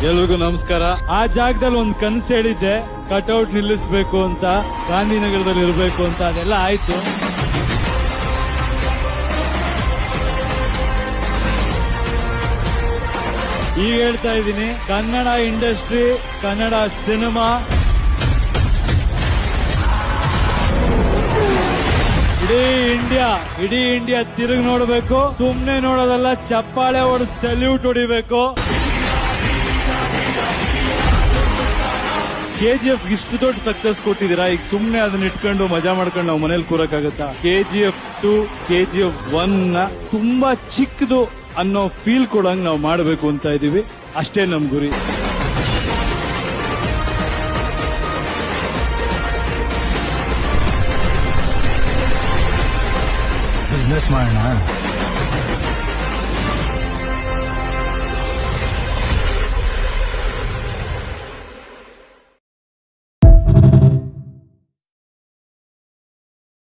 ಎಲ್ರಿಗೂ ನಮಸ್ಕಾರ. ಆ ಜಾಗದಲ್ಲಿ ಒಂದು ಕನಸು ಹೇಳಿದ್ದೆ, ಕಟ್ಔಟ್ ನಿಲ್ಲಿಸಬೇಕು ಅಂತ, ಗಾಂಧಿನಗರದಲ್ಲಿ ಇರಬೇಕು ಅಂತ. ಅದೆಲ್ಲ ಆಯ್ತು. ಈಗ ಹೇಳ್ತಾ ಇದ್ದೀನಿ, ಕನ್ನಡ ಇಂಡಸ್ಟ್ರಿ, ಕನ್ನಡ ಸಿನಿಮಾ, ಇಡೀ ಇಂಡಿಯಾ ತಿರುಗಿ ನೋಡಬೇಕು. ಸುಮ್ನೆ ನೋಡೋದಲ್ಲ, ಚಪ್ಪಾಳೆ ಹೊಡೆದು ಸಲ್ಯೂಟ್ ಹೊಡಿಬೇಕು. KGF ಇಷ್ಟು ದೊಡ್ಡ ಸಕ್ಸಸ್ ಕೊಟ್ಟಿದ್ದೀರಾ, ಈಗ ಸುಮ್ನೆ ಅದನ್ನ ಇಟ್ಕೊಂಡು ಮಜಾ ಮಾಡ್ಕೊಂಡು ನಾವು ಮನೇಲಿ ಕೂರಕ್ಕಾಗತ್ತಾ? KGF 2, KGF 1 ತುಂಬಾ ಚಿಕ್ಕದು ಅನ್ನೋ ಫೀಲ್ ಕೊಡಂಗ್ ನಾವು ಮಾಡಬೇಕು ಅಂತ ಇದೀವಿ. ಅಷ್ಟೇ ನಮ್ ಗುರಿ. ಬಿಸ್ನೆಸ್ ಮಾಡೋಣ.